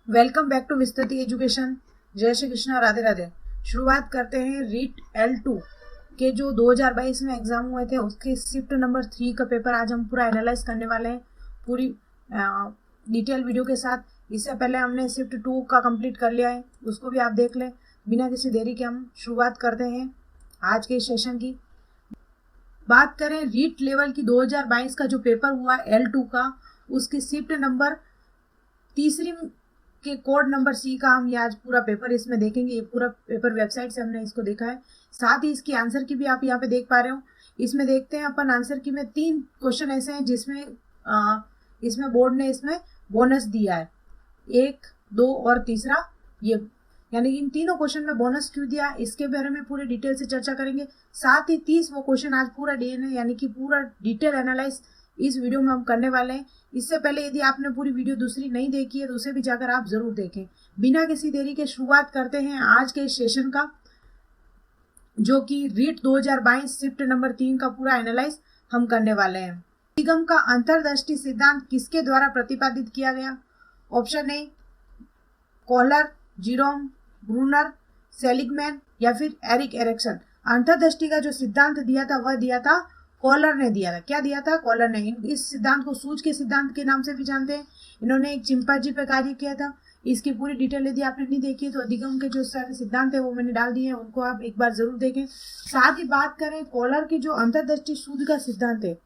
Welcome back to Vistriti education. जय श्री कृष्णा, राधे राधे। शुरुआत करते हैं रीट L2 के जो 2022 में एग्जाम हुए थे उसके शिफ्ट नंबर 3 का पेपर आज हम पूरा एनालाइज करने वाले हैं पूरी डिटेल वीडियो के साथ। इससे पहले हमने शिफ्ट 2 का कंप्लीट कर लिया है, उसको भी आप देख लें। बिना किसी देरी के हम शुरुआत करते हैं आज के सेशन की। बात करें रीट लेवल की 2022 का जो पेपर हुआ L2 का, उसकी शिफ्ट नंबर तीसरी के कोड नंबर C का हम ये आज पूरा पेपर इसमें देखेंगे। ये पूरा पेपर वेबसाइट से हमने इसको देखा है, साथ ही इसकी आंसर की भी आप यहाँ पे देख पा रहे हो। इसमें देखते हैं अपन आंसर की में 3 क्वेश्चन ऐसे हैं जिसमें इसमें बोर्ड ने इसमें बोनस दिया है, 1, 2 और तीसरा ये, यानी इन तीनों क्वेश्चन में बोनस क्यों दिया इसके बारे में पूरे डिटेल से चर्चा करेंगे। साथ ही 30 वो क्वेश्चन आज पूरा DNA यानी कि पूरा डिटेल एनालाइज इस वीडियो में हम करने वाले हैं। इससे पहले यदि आपने पूरी वीडियो दूसरी नहीं देखी है तो उसे भी जाकर आप जरूर देखें। बिना किसी देरी के शुरुआत करते हैं आज के सेशन का, जो कि रीट 2022 शिफ्ट नंबर 3 का पूरा एनालाइज हम करने वाले हैं। अधिगम का अंतर्दृष्टि सिद्धांत किसके द्वारा प्रतिपादित किया गया? Option A Kohler, Jerome, Bruner, Seligman या फिर एरिक एरिक्सन। अंतर्दृष्टि का जो सिद्धांत दिया था वह दिया था कॉलर ने दिया था। क्या दिया था? कॉलर ने। इस सिद्धांत को सूझ के सिद्धांत के नाम से भी जानते हैं। इन्होंने एक चिंपांजी पे कार्य किया था। इसकी पूरी डिटेल यदि आपने नहीं देखी तो अधिगम के जो सारे सिद्धांत है वो मैंने डाल दिए हैं, उनको आप एक बार जरूर देखें। साथ ही बात करें कॉलर की जो अंतर्दृष्टि सूझ का सिद्धांत है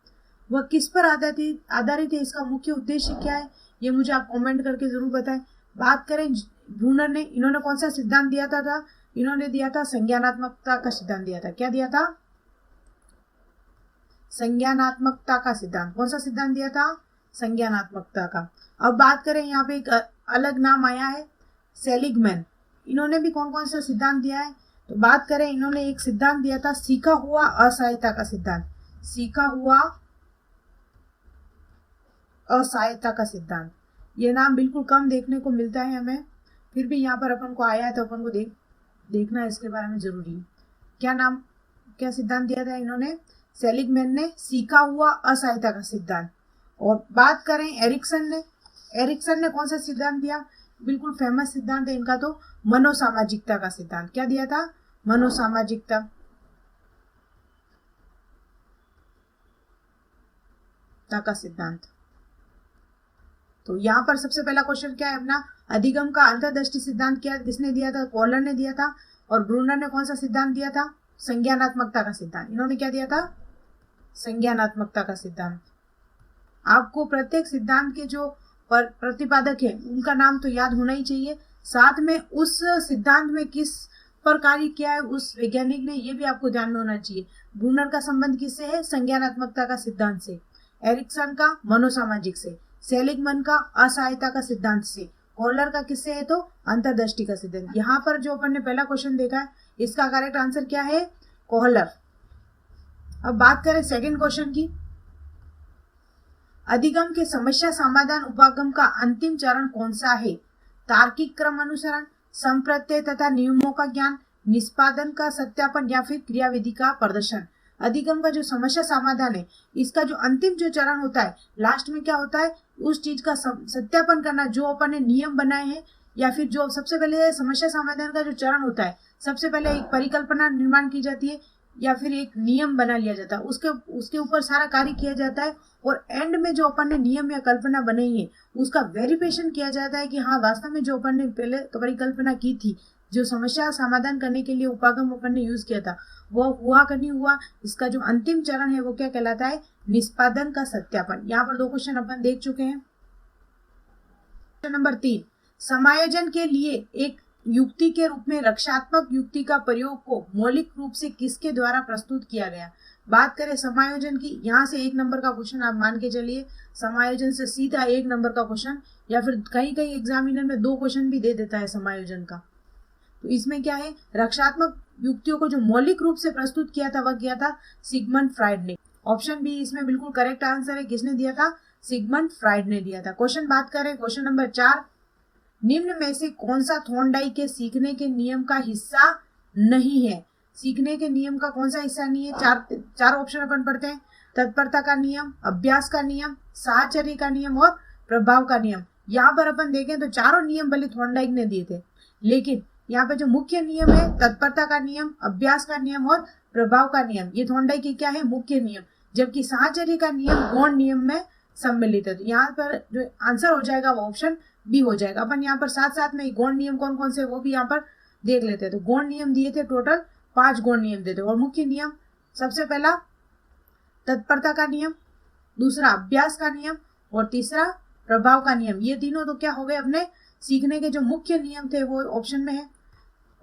वह किस पर आधारित है, इसका मुख्य उद्देश्य क्या है, ये मुझे आप कॉमेंट करके जरूर बताएं। बात करें ब्रूनर ने, इन्होंने कौन सा सिद्धांत दिया था? इन्होंने दिया था संज्ञानात्मकता का सिद्धांत दिया था। क्या दिया था? संज्ञानात्मकता का सिद्धांत। कौन सा सिद्धांत दिया था? संज्ञानात्मकता का। अब बात करें यहाँ पे एक अलग नाम आया है सेलिगमैन। इन्होंने भी कौन कौन सा सिद्धांत दिया है? तो बात करें, इन्होंने एक सिद्धांत दिया था सीखा हुआ असहायता का सिद्धांत। सीखा हुआ असहायता का सिद्धांत, ये नाम बिल्कुल कम देखने को मिलता है हमें, फिर भी यहाँ पर अपन को आया है तो अपन को देखना इसके बारे में जरूरी है। क्या सिद्धांत दिया था इन्होंने? सेलिगमैन ने सीखा हुआ असहायता का सिद्धांत। और बात करें एरिक्सन ने कौन सा सिद्धांत दिया? बिल्कुल फेमस सिद्धांत है इनका, तो मनोसामाजिकता का सिद्धांत। क्या दिया था? मनोसामाजिकता का सिद्धांत। तो यहाँ पर सबसे पहला क्वेश्चन क्या है अपना? अधिगम का अंतर्दृष्टि सिद्धांत किसने दिया था? कॉलर ने दिया था। और ब्रूनर ने कौन सा सिद्धांत दिया था? संज्ञानात्मकता का सिद्धांत। इन्होंने क्या दिया था? संज्ञानात्मकता का सिद्धांत। आपको प्रत्येक सिद्धांत के जो प्रतिपादक है उनका नाम तो याद होना ही चाहिए, साथ में उस सिद्धांत में किस पर कार्य किया है उस वैज्ञानिक ने, ये भी आपको ध्यान में होना चाहिए। ब्रूनर का संबंध किससे है? संज्ञानात्मकता का सिद्धांत से। एरिक्सन का मनोसामाजिक से। सेलिगमैन का असहायता का सिद्धांत से। कॉलर का किससे है? तो अंतर्दृष्टि का सिद्धांत। यहाँ पर जो अपन ने पहला क्वेश्चन देखा है इसका करेक्ट आंसर क्या है? कोहलर। अब बात करें सेकंड क्वेश्चन की। अधिगम के समस्या समाधान उपागम का अंतिम चरण कौन सा है? तार्किक क्रम अनुसरण, संप्रत्यय तथा नियमों का ज्ञान, निष्पादन का सत्यापन या फिर क्रियाविधि का प्रदर्शन। अधिगम का जो समस्या समाधान है इसका जो अंतिम जो चरण होता है, लास्ट में क्या होता है, उस चीज का सत्यापन करना जो अपन ने नियम बनाए हैं, या फिर जो सबसे पहले समस्या समाधान का जो चरण होता है, सबसे पहले एक परिकल्पना निर्माण की जाती है या फिर एक नियम बना लिया जाता है, उसके ऊपर सारा कार्य किया जाता है, और एंड में जो अपन ने नियम या कल्पना बनाई है उसका वेरिफिकेशन किया जाता है कि हाँ वास्तव में जो अपन ने पहले परिकल्पना की थी, जो समस्या समाधान करने के लिए उपागम अपन ने यूज किया था वो हुआ कि नहीं हुआ। इसका जो अंतिम चरण है वो क्या कहलाता है? निष्पादन का सत्यापन। यहाँ पर 2 क्वेश्चन अपन देख चुके हैं। क्वेश्चन नंबर 3, समायोजन के लिए एक युक्ति के रूप में रक्षात्मक युक्ति का प्रयोग को मौलिक रूप से किसके द्वारा प्रस्तुत किया गया? बात करें समायोजन की, यहाँ से 1 नंबर का क्वेश्चन आप मान के चलिए, समायोजन से सीधा 1 नंबर का क्वेश्चन, या फिर कहीं एग्जामिनर में 2 क्वेश्चन भी दे देता है समायोजन का। तो इसमें क्या है? रक्षात्मक युक्तियों को जो मौलिक रूप से प्रस्तुत किया था वह किया था सिगमंड फ्राइड ने। ऑप्शन बी इसमें बिल्कुल करेक्ट आंसर है। किसने दिया था? सिगमंड फ्राइड ने दिया था। क्वेश्चन बात करें, क्वेश्चन नंबर 4, निम्न में से कौन सा थॉर्नडाइक के सीखने के नियम का हिस्सा नहीं है? सीखने के नियम का कौन सा हिस्सा नहीं है? चार ऑप्शन अपन पढ़ते हैं। तत्परता का नियम, अभ्यास का नियम, साहचर्य का नियम और प्रभाव का नियम। यहाँ पर अपन देखें तो चारों नियम भले थॉर्नडाइक ने दिए थे, लेकिन यहाँ पे जो मुख्य नियम है तत्परता का नियम, अभ्यास का नियम और प्रभाव का नियम, ये थॉर्नडाइक के क्या है मुख्य नियम, जबकि साहचर्य का नियम गौण नियम में सम्मिलित है। तो यहाँ पर जो आंसर हो जाएगा वो ऑप्शन बी हो जाएगा। अपन यहाँ पर साथ साथ में गौण नियम कौन कौन से वो भी यहाँ पर देख लेते हैं। तो गौण नियम दिए थे, टोटल 5 गौण नियम देते, और मुख्य नियम सबसे पहला तत्परता का नियम, दूसरा अभ्यास का नियम और तीसरा प्रभाव का नियम। ये तीनों तो क्या हो गए अपने सीखने के जो मुख्य नियम थे वो ऑप्शन में है।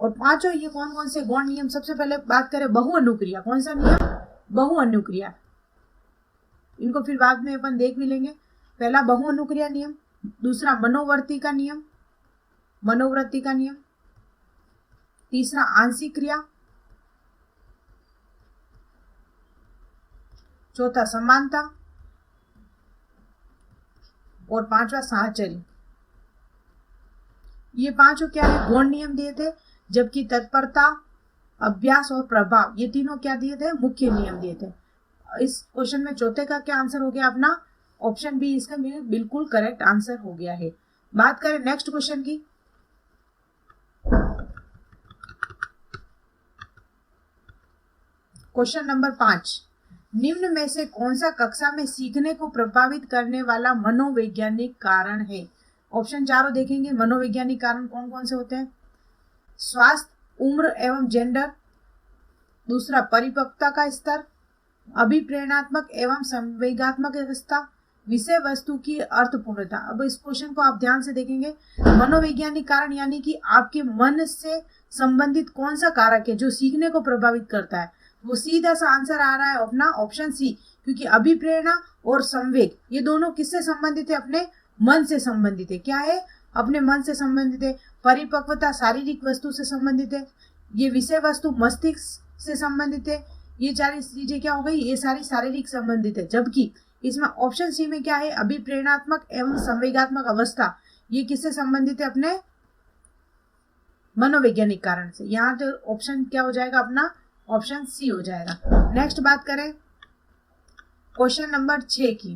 और पांचों ये कौन कौन से गौण नियम, सबसे पहले बात करें बहुअनुक्रिया, कौन सा नियम, बहुअनुक्रिया, इनको फिर बाद में अपन देख भी लेंगे। पहला बहुअनुक्रिया नियम, दूसरा मनोवर्ती का नियम, मनोवृत्ति का नियम, तीसरा आंशिक क्रिया, चौथा समानता और पांचवा साहचर्य। ये पांचों क्या है गौण नियम दिए थे, जबकि तत्परता, अभ्यास और प्रभाव ये तीनों क्या दिए थे मुख्य नियम दिए थे। इस क्वेश्चन में चौथे का क्या आंसर हो गया अपना ऑप्शन बी, इसका बिल्कुल करेक्ट आंसर हो गया है। बात करें नेक्स्ट क्वेश्चन की। क्वेश्चन नंबर 5, निम्न में से कौन सा कक्षा में सीखने को प्रभावित करने वाला मनोवैज्ञानिक कारण है। ऑप्शन चारों देखेंगे, मनोवैज्ञानिक कारण कौन कौन से होते हैं। स्वास्थ्य, उम्र एवं जेंडर, दूसरा परिपक्वता का स्तर, अभिप्रेरणात्मक एवं संवेगात्मक अवस्था, विषय वस्तु की अर्थपूर्णता। अब इस क्वेश्चन को आप ध्यान से देखेंगे, मनोवैज्ञानिक कारण यानी कि आपके मन से संबंधित कौन सा कारक है जो सीखने को प्रभावित करता है, वो सीधा सा आंसर आ रहा है अपना ऑप्शन सी, क्योंकि अभिप्रेरणा और संवेग ये दोनों किससे संबंधित है, अपने मन से संबंधित है। क्या है, अपने मन से संबंधित है। परिपक्वता शारीरिक वस्तु से संबंधित है, ये विषय वस्तु मस्तिष्क से संबंधित है। ये सारी चीजें क्या हो गई, ये सारी शारीरिक संबंधित है। जबकि इसमें ऑप्शन सी में क्या है, अभिप्रेरणात्मक एवं संवेगात्मक अवस्था, ये किससे संबंधित है, अपने मनोवैज्ञानिक कारण से। यहाँ तो ऑप्शन क्या हो जाएगा अपना ऑप्शन सी हो जाएगा। नेक्स्ट बात करें क्वेश्चन नंबर 6 की,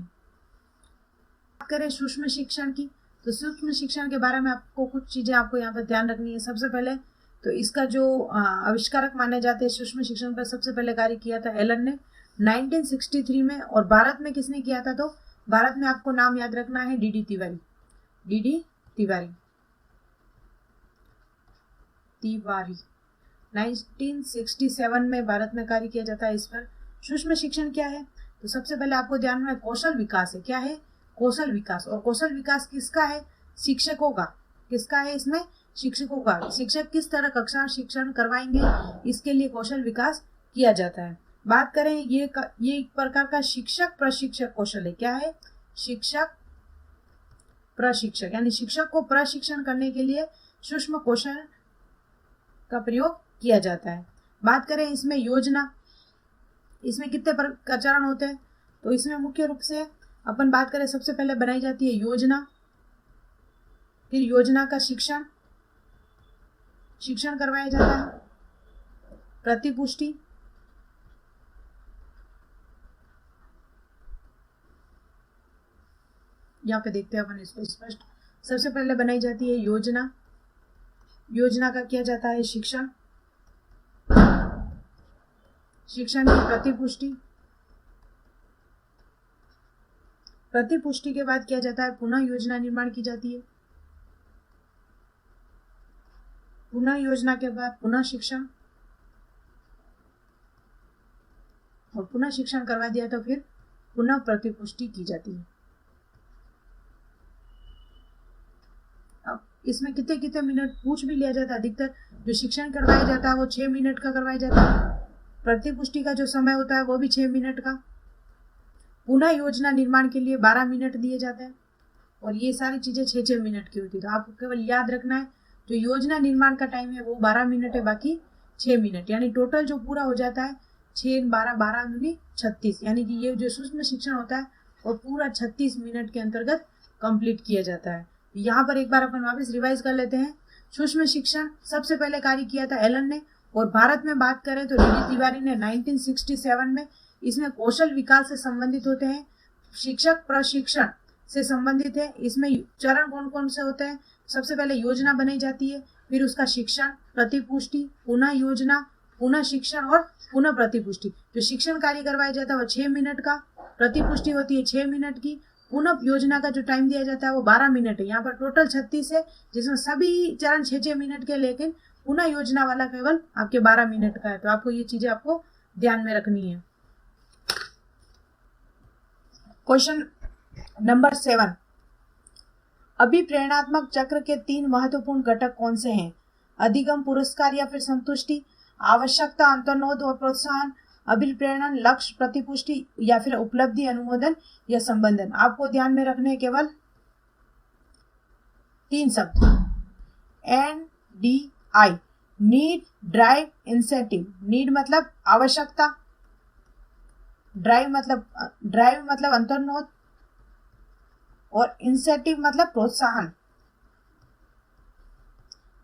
बात करें सूक्ष्म शिक्षण की। तो सूक्ष्म शिक्षण के बारे में आपको कुछ चीजें आपको यहाँ पर ध्यान रखनी है। सबसे पहले तो इसका जो आविष्कारक माने जाते हैं सूक्ष्म शिक्षण पर, सबसे पहले कार्य किया था एलन ने 1963 में। और भारत में किसने किया था, तो भारत में आपको नाम याद रखना है D D Tiwari, D D Tiwari, 1967 में भारत में कार्य किया जाता है इस पर। सूक्ष्म शिक्षण क्या है, तो सबसे पहले आपको ध्यान में कौशल विकास है। क्या है, कौशल विकास। और कौशल विकास किसका है, शिक्षकों का। किसका है इसमें, शिक्षकों का। शिक्षक किस तरह कक्षा शिक्षण करवाएंगे, इसके लिए कौशल विकास किया जाता है। बात करें ये एक प्रकार का शिक्षक प्रशिक्षक कौशल है। क्या है, शिक्षक प्रशिक्षक, यानी शिक्षक को प्रशिक्षण करने के लिए सूक्ष्म कौशल का प्रयोग किया जाता है। बात करें इसमें योजना, इसमें कितने चरण होते हैं, तो इसमें मुख्य रूप से अपन बात करें सबसे पहले बनाई जाती है योजना, फिर योजना का शिक्षण करवाया जाता है, प्रतिपुष्टि, यहाँ पे देखते हैं अपन इसको स्पष्ट। सबसे पहले बनाई जाती है योजना, योजना का किया जाता है शिक्षण, शिक्षण की प्रतिपुष्टि, प्रतिपुष्टि के बाद किया जाता है पुनः योजना निर्माण की जाती है, पुनः योजना के बाद पुनः शिक्षण, और पुनः शिक्षण करवा दिया तो फिर पुनः प्रतिपुष्टि की जाती है। अब इसमें कितने कितने मिनट पूछ भी लिया जाता है। अधिकतर जो शिक्षण करवाया जाता है वो 6 मिनट का करवाया जाता है, प्रतिपुष्टि का जो समय होता है वो भी 6 मिनट का, पुनः योजना निर्माण के लिए 12 मिनट दिए जाते हैं, और ये सारी चीजें 6-6 मिनट की होती है। तो आपको केवल याद रखना है जो योजना निर्माण का टाइम है वो 12 मिनट है, बाकी 6 मिनट, यानी टोटल जो पूरा हो जाता है 6 12 12 36, यानी कि ये जो सूक्ष्म शिक्षण होता है वो पूरा 36 मिनट के अंतर्गत कंप्लीट किया जाता है। यहाँ पर एक बार अपन वापस रिवाइज कर लेते हैं। सूक्ष्म शिक्षण सबसे पहले कार्य किया था एलन ने, और भारत में बात करें तो डी डी तिवारी ने 1967 में। इसमें कौशल विकास से संबंधित होते हैं शिक्षक प्रशिक्षण, से संबंधित है। इसमें चरण कौन कौन से होते हैं? सबसे पहले योजना बनाई जाती है, फिर उसका शिक्षण, प्रतिपुष्टि, पुनः योजना, पुनः शिक्षण और पुनः प्रतिपुष्टि। जो शिक्षण कार्य करवाया जाता है वो 6 मिनट का, प्रतिपुष्टि होती है 6 मिनट की, पुनः योजना का जो टाइम दिया जाता है वो 12 मिनट है। यहाँ पर टोटल 36 है, जिसमें सभी चरण 6-6 मिनट के, लेकिन पुनः योजना वाला केवल आपके 12 मिनट का है। तो आपको ये चीजें आपको ध्यान में रखनी है। क्वेश्चन नंबर 7, अभिप्रेरणात्मक चक्र के 3 महत्वपूर्ण घटक कौन से हैं? अधिगम, पुरस्कार या फिर संतुष्टि, आवश्यकता, अंतर्नोद और प्रोत्साहन, अभिप्रेरण, लक्ष्य, प्रतिपुष्टि या फिर उपलब्धि, अनुमोदन या संबंधन। आपको ध्यान में रखने केवल 3 शब्द, NDI, need, drive, incentive. Need मतलब आवश्यकता, ड्राइव मतलब अंतर्नोद और इंसेंटिव मतलब प्रोत्साहन।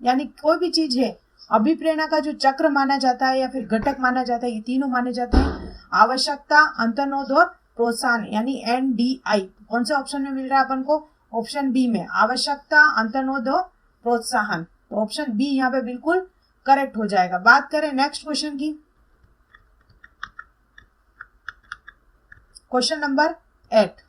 यानी कोई भी चीज है, अभिप्रेरणा का जो चक्र माना जाता है या फिर घटक माना जाता है, ये तीनों माने जाते हैं, आवश्यकता, अंतर्नोद और प्रोत्साहन, यानी NDI। कौन से ऑप्शन में मिल रहा है अपन को? ऑप्शन बी में, आवश्यकता, अंतर्नोद और प्रोत्साहन। तो ऑप्शन बी यहाँ पे बिल्कुल करेक्ट हो जाएगा। बात करें नेक्स्ट क्वेश्चन की, क्वेश्चन नंबर 8,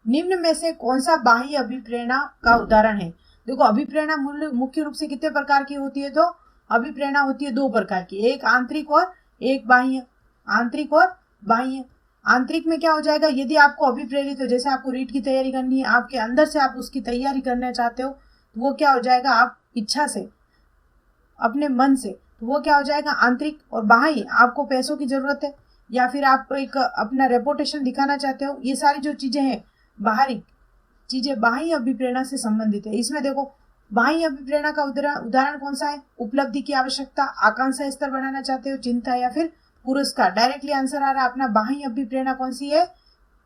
निम्न में से कौन सा बाह्य अभिप्रेरणा का उदाहरण है? देखो, अभिप्रेरणा मुख्य रूप से कितने प्रकार की होती है? तो अभिप्रेरणा होती है 2 प्रकार की, एक आंतरिक और एक बाह्य। आंतरिक और बाह्य। आंतरिक में क्या हो जाएगा? यदि आपको अभिप्रेरित हो, जैसे आपको रीट की तैयारी करनी है, आपके अंदर से आप उसकी तैयारी करना चाहते हो, तो वो क्या हो जाएगा? आप इच्छा से, अपने मन से, तो वो क्या हो जाएगा? आंतरिक। और बाह्य, आपको पैसों की जरूरत है या फिर आप एक अपना रेपुटेशन दिखाना चाहते हो, ये सारी जो चीजें हैं, बाहरी चीजें, बाह्य अभिप्रेरणा से संबंधित है। इसमें देखो, बाह्य अभिप्रेरणा का उदाहरण कौन सा है? उपलब्धि की आवश्यकता, आकांक्षा स्तर बढ़ाना चाहते हो, चिंता या फिर पुरस्कार। डायरेक्टली आंसर आ रहा है अपना, बाह्य अभिप्रेरणा कौन सी है?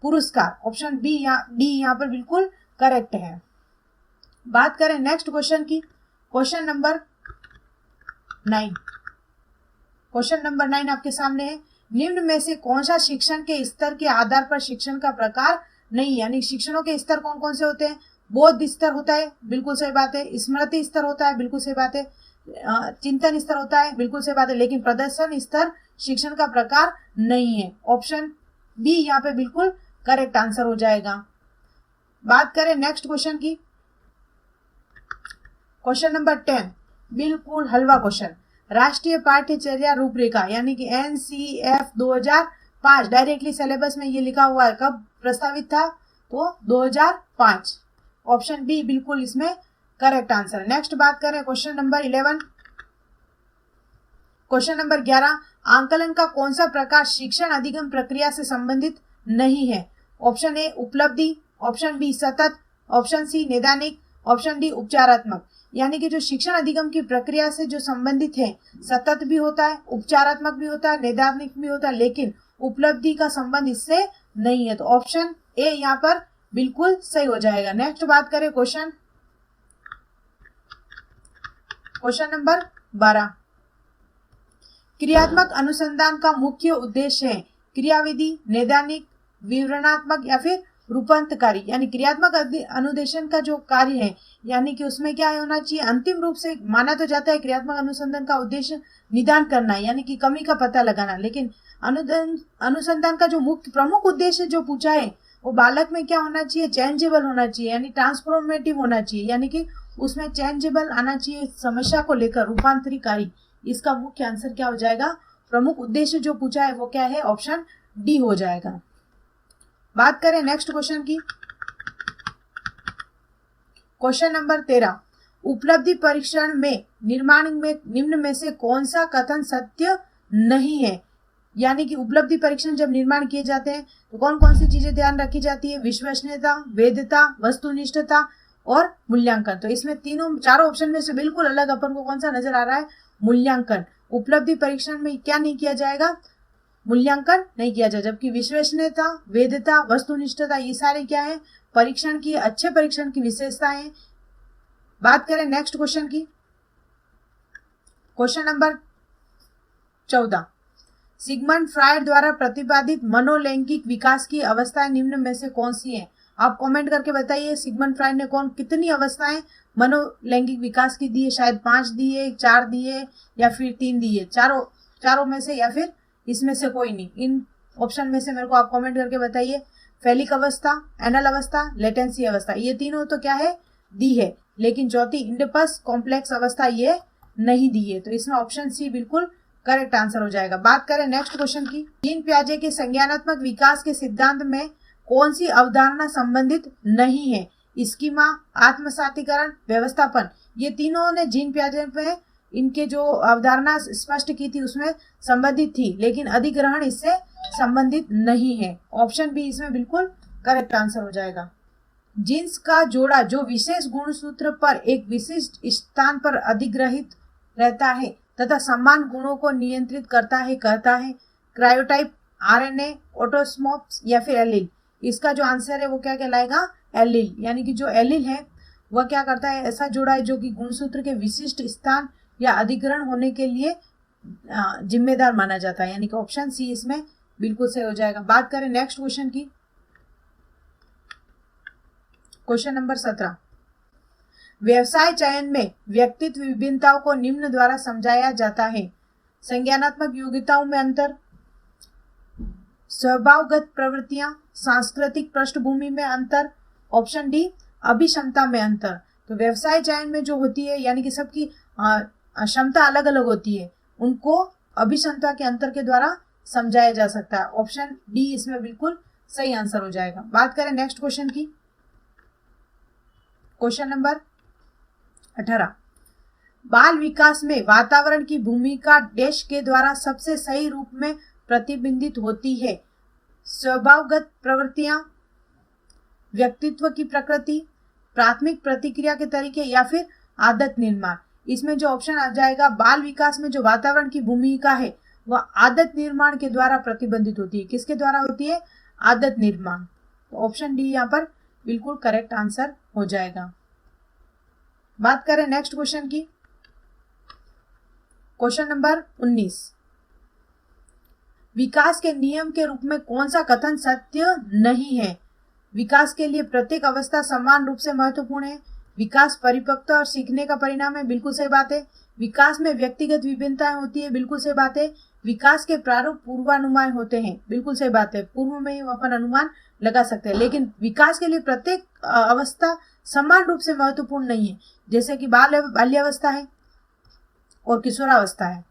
पुरस्कार। ऑप्शन बी या डी यहाँ पर बिल्कुल करेक्ट है। बात करें नेक्स्ट क्वेश्चन की, क्वेश्चन नंबर 9। क्वेश्चन नंबर 9 आपके सामने है, निम्न में से कौन सा शिक्षण के स्तर के आधार पर शिक्षण का प्रकार नहीं? यानी शिक्षणों के स्तर कौन कौन से होते हैं? बोध स्तर होता है, बिल्कुल सही बात है। स्मृति स्तर होता है, बिल्कुल सही बात है। चिंतन स्तर होता है, बिल्कुल सही बात है। लेकिन प्रदर्शन स्तर शिक्षण का प्रकार नहीं है। ऑप्शन बी यहाँ पे बिल्कुल करेक्ट आंसर हो जाएगा। बात करें नेक्स्ट क्वेश्चन की, क्वेश्चन नंबर 10, बिल्कुल हलवा क्वेश्चन। राष्ट्रीय पाठ्यचर्या रूपरेखा यानी कि NCF 2005 डायरेक्टली सिलेबस में ये लिखा हुआ है, कब प्रस्तावित था? तो 2005। ऑप्शन बी बिल्कुल इसमें करेक्ट आंसर है। नेक्स्ट बात करें क्वेश्चन नंबर 11। क्वेश्चन नंबर 11, आंकलन का कौन सा प्रकार शिक्षण अधिगम प्रक्रिया से संबंधित नहीं है? ऑप्शन ए उपलब्धि, ऑप्शन बी सतत, ऑप्शन सी नैदानिक, ऑप्शन डी उपचारात्मक। यानी कि जो शिक्षण अधिगम की प्रक्रिया से जो संबंधित है, सतत भी होता है, उपचारात्मक भी होता है, नैदानिक भी होता है, लेकिन उपलब्धि का संबंध इससे नहीं है। तो ऑप्शन ए यहाँ पर बिल्कुल सही हो जाएगा। नेक्स्ट बात करें क्वेश्चन नंबर 12, क्रियात्मक अनुसंधान का मुख्य उद्देश्य है क्रियाविधि, नैदानिक, विवरणात्मक या फिर रूपांतकारी। यानी क्रियात्मक अनुदेशन का जो कार्य है, यानी कि उसमें क्या होना चाहिए? अंतिम रूप से माना तो जाता है क्रियात्मक अनुसंधान का उद्देश्य निदान करना है, यानी कि कमी का पता लगाना। लेकिन अनुसंधान का जो मुख्य प्रमुख उद्देश्य जो पूछा है, वो बालक में क्या होना चाहिए? चेंजेबल होना चाहिए, यानी ट्रांसफॉर्मेटिव होना चाहिए, यानी कि उसमें चेंजेबल आना चाहिए, समस्या को लेकर रूपांतरीकारी। इसका मुख्य आंसर क्या हो जाएगा? प्रमुख उद्देश्य जो पूछा है वो क्या है? ऑप्शन डी हो जाएगा। बात करें नेक्स्ट क्वेश्चन की, क्वेश्चन नंबर 13, उपलब्धि परीक्षण में निर्माण में निम्न में से कौन सा कथन सत्य नहीं है? यानी कि उपलब्धि परीक्षण जब निर्माण किए जाते हैं तो कौन कौन सी चीजें ध्यान रखी जाती है? विश्वसनीयता, वैधता, वस्तुनिष्ठता और मूल्यांकन। तो इसमें चारों ऑप्शन में से बिल्कुल अलग अपन को कौन सा नजर आ रहा है? मूल्यांकन। उपलब्धि परीक्षण में क्या नहीं किया जाएगा? मूल्यांकन नहीं किया जाए, जबकि विश्वसनीयता, वैधता, वस्तुनिष्ठता ये सारे क्या है? परीक्षण की, अच्छे परीक्षण की विशेषताएं। बात करें नेक्स्ट क्वेश्चन की, क्वेश्चन नंबर 14, सिगमंड फ्रायड द्वारा प्रतिपादित मनोलैंगिक विकास की अवस्थाएं निम्न में से कौन सी है? आप कमेंट करके बताइए सिगमंड फ्राइड ने कितनी अवस्थाएं मनोलैंगिक विकास की दी है। शायद 5 दी है, 4 दी है या फिर 3 दी है, चारों में से या फिर इसमें से कोई नहीं। इन ऑप्शन में से मेरे को आप कमेंट करके बताइए। फैलिक अवस्था, एनल अवस्था, लेटेंसी अवस्था, ये तीनों तो क्या है, दी है, लेकिन चौथी इंडिपस कॉम्प्लेक्स अवस्था ये नहीं दी है। तो इसमें ऑप्शन सी बिल्कुल करेक्ट आंसर हो जाएगा। बात करें नेक्स्ट क्वेश्चन की। जीन पियाजे के संज्ञानात्मक विकास के सिद्धांत में कौन सी अवधारणा संबंधित नहीं है? स्कीमा, आत्मसातीकरण, व्यवस्थापन, ये तीनों ने जीन पियाजे में इनके जो अवधारणा स्पष्ट की थी उसमें संबंधित थी, लेकिन अधिग्रहण इससे संबंधित नहीं है। ऑप्शन बी इसमें बिल्कुल करेक्ट आंसर हो जाएगा। जीन्स का जोड़ा जो विशेष गुणसूत्र पर एक विशिष्ट स्थान पर अधिग्रहित रहता है तथा समान गुणों को नियंत्रित करता है कहता है क्रायोटाइप, आरएनए, ऑटोसोम्स या फिर एलील। इसका जो आंसर है वो क्या कहलाएगा, एलील। यानी कि जो एलील है वह क्या करता है, ऐसा जोड़ा है जो कि गुणसूत्र के विशिष्ट स्थान या अधिग्रहण होने के लिए जिम्मेदार माना जाता है। यानी कि ऑप्शन सी इसमें बिल्कुल सही हो जाएगा। बात करें नेक्स्ट क्वेश्चन की। Question number 17। व्यवसाय चयन में व्यक्तित्व विभिन्नताओं को निम्न द्वारा समझाया जाता है। संज्ञानात्मक योग्यताओं में अंतर, स्वभावगत प्रवृत्तियां, सांस्कृतिक पृष्ठभूमि में अंतर, ऑप्शन डी अभिक्षमता में अंतर। तो व्यवसाय चयन में जो होती है यानी कि सबकी क्षमता अलग अलग होती है, उनको अभिक्षमता के अंतर के द्वारा समझाया जा सकता है। ऑप्शन डी इसमें बिल्कुल सही आंसर हो जाएगा। बात करें नेक्स्ट क्वेश्चन की। Question number 18। बाल विकास में वातावरण की भूमिका डैश के द्वारा सबसे सही रूप में प्रतिबिंबित होती है। स्वभावगत प्रवृत्तियां, व्यक्तित्व की प्रकृति, प्राथमिक प्रतिक्रिया के तरीके या फिर आदत निर्माण। इसमें जो ऑप्शन आ जाएगा, बाल विकास में जो वातावरण की भूमिका है वह आदत निर्माण के द्वारा प्रतिबंधित होती है। किसके द्वारा होती है, आदत निर्माण। तो ऑप्शन डी यहाँ पर बिल्कुल करेक्ट आंसर हो जाएगा। बात करें नेक्स्ट क्वेश्चन की। Question number 19। विकास के नियम के रूप में कौन सा कथन सत्य नहीं है? विकास के लिए प्रत्येक अवस्था समान रूप से महत्वपूर्ण है। विकास परिपक्वता और सीखने का परिणाम है, बिल्कुल सही बात है। विकास में व्यक्तिगत विभिन्नताएं होती है, बिल्कुल सही बात है। विकास के प्रारूप पूर्वानुमान होते हैं, बिल्कुल सही बात है। पूर्व में ही अपन अनुमान लगा सकते हैं, लेकिन विकास के लिए प्रत्येक अवस्था समान रूप से महत्वपूर्ण नहीं है। जैसे कि बाल्यावस्था है और किशोरावस्था है,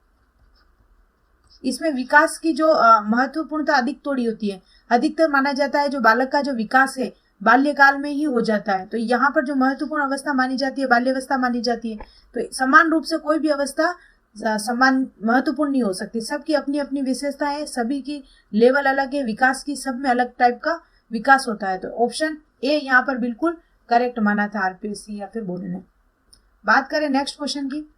इसमें विकास की जो महत्वपूर्णता अधिक थोड़ी होती है। अधिकतर माना जाता है जो बालक का जो विकास है बाल्यकाल में ही हो जाता है। तो यहाँ पर जो महत्वपूर्ण अवस्था मानी जाती है बाल्यावस्था मानी जाती है। तो समान रूप से कोई भी अवस्था समान महत्वपूर्ण नहीं हो सकती। सबकी अपनी अपनी विशेषता है, सभी की लेवल अलग है, विकास की सब में अलग टाइप का विकास होता है। तो ऑप्शन ए यहाँ पर बिल्कुल करेक्ट माना था आरपीएससी या फिर बोर्ड ने। बात करें नेक्स्ट क्वेश्चन की।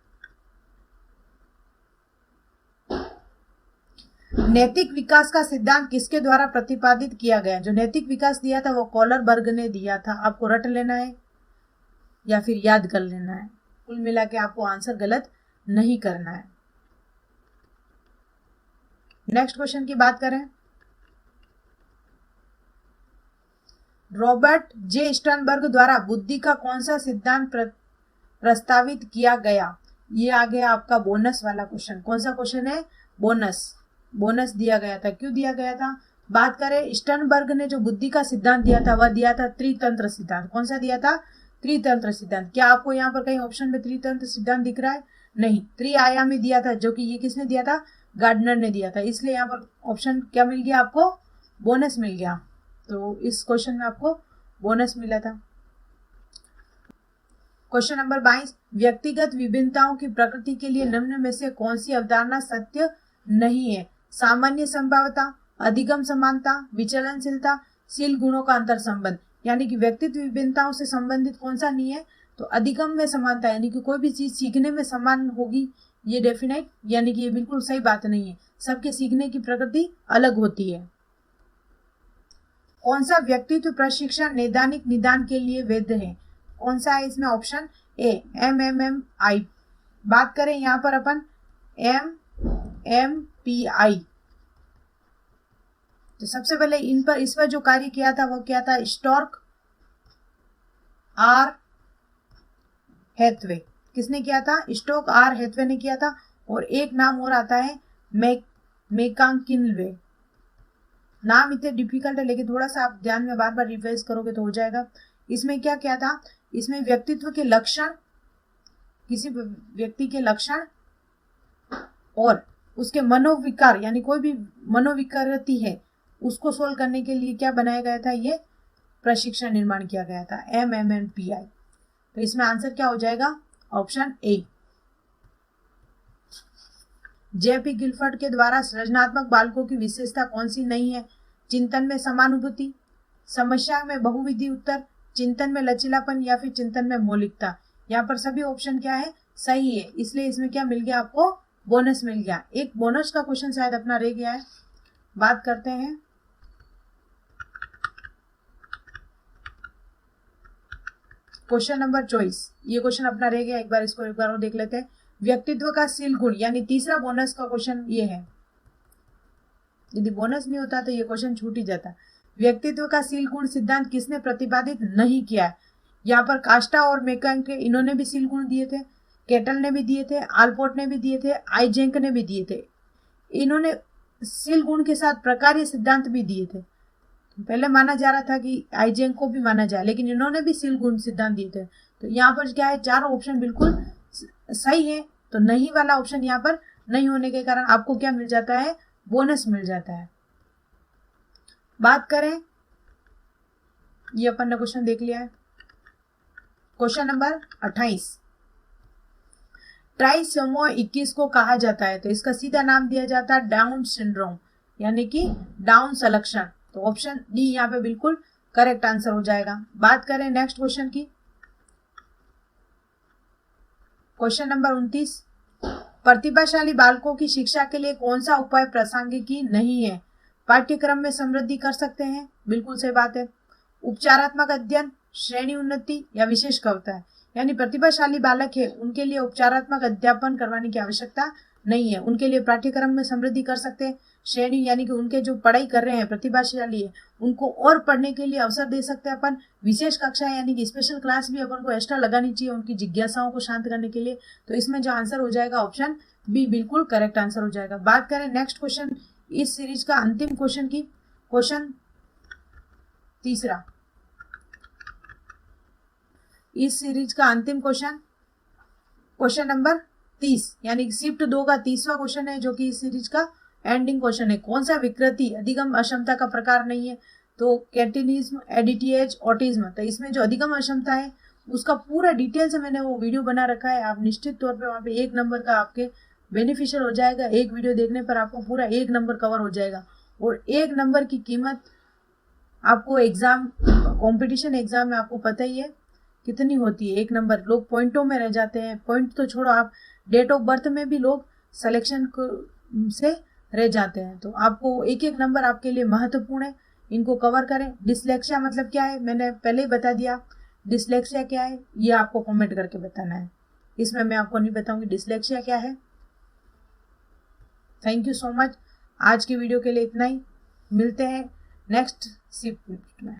नैतिक विकास का सिद्धांत किसके द्वारा प्रतिपादित किया गया? जो नैतिक विकास दिया था वो कोलरबर्ग ने दिया था। आपको रट लेना है या फिर याद कर लेना है, कुल मिला के आपको आंसर गलत नहीं करना है। नेक्स्ट क्वेश्चन की बात करें। रॉबर्ट जे स्टर्नबर्ग द्वारा बुद्धि का कौन सा सिद्धांत प्रस्तावित किया गया? ये आ गया आपका बोनस वाला क्वेश्चन। कौन सा क्वेश्चन है? बोनस दिया गया था। क्यों दिया गया था? बात करें, स्टर्नबर्ग ने जो बुद्धि का सिद्धांत दिया था वह दिया था त्रितंत्र सिद्धांत। कौन सा दिया था? त्रितंत्र सिद्धांत। क्या आपको यहाँ पर कहीं ऑप्शन में त्रितंत्र सिद्धांत दिख रहा है? नहीं, त्रिआयामी दिया था, जो कि ये किसने दिया था? गार्डनर ने दिया था। इसलिए यहाँ पर ऑप्शन क्या मिल गया आपको? बोनस मिल गया। तो इस क्वेश्चन में आपको बोनस मिला था। Question number 22। व्यक्तिगत विभिन्नताओं की प्रकृति के लिए निम्न में से कौन सी अवधारणा सत्य नहीं है? सामान्य संभाव्यता, अधिगम समानता, विचलनशीलता, शील गुणों का अंतर संबंध। यानी कि व्यक्तित्व विभिन्नताओं से संबंधित कौन सा नहीं है? तो अधिगम में समानता, यानी कि कोई भी चीज सीखने में समान होगी, ये डेफिनेट, यानी कि ये बिल्कुल सही बात नहीं है। सबके सीखने की प्रकृति अलग होती है। कौन सा व्यक्तित्व प्रशिक्षण नैदानिक निदान के लिए वैध है? कौन सा है इसमें? Option A MMMI। बात करें यहाँ पर अपन MMPI। तो सबसे पहले इस पर जो कार्य किया था वो क्या था? स्टॉर्क आर हैथवे, किसने किया था? स्टोक आर हैथवे ने किया था। और एक नाम और आता है मैकांकिनवे। नाम इतने डिफिकल्ट है लेकिन थोड़ा सा आप ध्यान में बार बार रिवाइज करोगे तो हो जाएगा। इसमें क्या क्या था? इसमें व्यक्तित्व के लक्षण, किसी व्यक्ति के लक्षण और उसके मनोविकार, यानी कोई भी मनोविकृति है उसको सोल्व करने के लिए क्या बनाया गया था? ये प्रशिक्षण निर्माण किया गया था, MMNPI। तो इसमें आंसर क्या हो जाएगा? Option A. JP गिलफर्ड के द्वारा सृजनात्मक बालकों की विशेषता कौन सी नहीं है? चिंतन में समानुभूति, समस्या में बहुविधि उत्तर, चिंतन में लचीलापन या फिर चिंतन में मौलिकता। यहाँ पर सभी ऑप्शन क्या है? सही है, इसलिए इसमें क्या मिल गया आपको? बोनस मिल गया। एक बोनस का क्वेश्चन शायद अपना रह गया है, बात करते हैं। क्वेश्चन नंबर 24, ये क्वेश्चन अपना रह गया, एक बार इसको एक बार और देख लेते हैं। व्यक्तित्व का शील गुण, यानी तीसरा बोनस का क्वेश्चन ये है। यदि बोनस नहीं होता तो ये क्वेश्चन छूट ही जाता। व्यक्तित्व का शील गुण सिद्धांत किसने प्रतिपादित नहीं किया है? यहाँ पर कास्टा और मेकांक, इन्होंने भी शील गुण दिए थे, केटल ने भी दिए थे, आलपोर्ट ने भी दिए थे, आईजेंक ने भी दिए थे। इन्होंने शील गुण के साथ प्रकार्य सिद्धांत भी दिए थे। पहले माना जा रहा था कि आईजेंक को भी माना जाए, लेकिन इन्होंने भी शील गुण सिद्धांत दिए थे। तो यहाँ पर क्या है? चारों ऑप्शन बिल्कुल सही है, तो नहीं वाला ऑप्शन यहाँ पर नहीं होने के कारण आपको क्या मिल जाता है? बोनस मिल जाता है। बात करें, ये अपन ने क्वेश्चन देख लिया है। क्वेश्चन नंबर 28, ट्राइसोमी 21 को कहा जाता है? तो इसका सीधा नाम दिया जाता है डाउन सिंड्रोम, यानी कि डाउन संलक्षण। तो ऑप्शन डी यहाँ पे बिल्कुल करेक्ट आंसर हो जाएगा। बात करें नेक्स्ट क्वेश्चन की, क्वेश्चन नंबर 29, प्रतिभाशाली बालकों की शिक्षा के लिए कौन सा उपाय प्रासंगिक नहीं है? पाठ्यक्रम में समृद्धि कर सकते हैं, बिल्कुल सही बात है। उपचारात्मक अध्ययन, श्रेणी उन्नति या विशेष कविता है, यानी प्रतिभाशाली बालक है उनके लिए उपचारात्मक अध्यापन करवाने की आवश्यकता नहीं है, उनके लिए पाठ्यक्रम में समृद्धि कर सकते हैं। श्रेणी यानी कि उनके जो पढ़ाई कर रहे हैं प्रतिभाशाली है उनको और पढ़ने के लिए अवसर दे सकते हैं अपन। विशेष कक्षा यानी कि स्पेशल क्लास भी अपन को एक्स्ट्रा लगानी चाहिए उनकी जिज्ञासाओं को शांत करने के लिए। तो इसमें जो आंसर हो जाएगा ऑप्शन बी बिल्कुल करेक्ट आंसर हो जाएगा। बात करें नेक्स्ट क्वेश्चन, इस सीरीज का अंतिम क्वेश्चन की, क्वेश्चन तीसरा, इस सीरीज का अंतिम क्वेश्चन, क्वेश्चन नंबर 30, यानी शिफ्ट 2 का 30वां क्वेश्चन है, जो कि इस सीरीज का एंडिंग क्वेश्चन है। कौन सा विकृति अधिगम अक्षमता का प्रकार नहीं है? तो कैटिनिज्म, एडिटीएच, ऑटिज्म। तो इसमें जो अधिगम अक्षमता है उसका पूरा डिटेल से मैंने वो वीडियो बना रखा है, आप निश्चित तौर पे वहाँ पे 1 नंबर का आपके बेनिफिशियल हो जाएगा। एक वीडियो देखने पर आपको पूरा 1 नंबर कवर हो जाएगा। और 1 नंबर की कीमत आपको एग्जाम, कॉम्पिटिशन एग्जाम में आपको पता ही है कितनी होती है। 1 नंबर, लोग पॉइंटों में रह जाते हैं। पॉइंट तो छोड़ो, आप डेट ऑफ बर्थ में भी लोग सिलेक्शन से रह जाते हैं। तो आपको 1-1 नंबर आपके लिए महत्वपूर्ण है, इनको कवर करें। डिसलेक्सिया मतलब क्या है मैंने पहले ही बता दिया। डिसलेक्सिया क्या है ये आपको कमेंट करके बताना है, इसमें मैं आपको नहीं बताऊंगी डिसलेक्सिया क्या है। Thank you so much. आज की वीडियो के लिए इतना ही, मिलते हैं नेक्स्ट शिफ्ट में।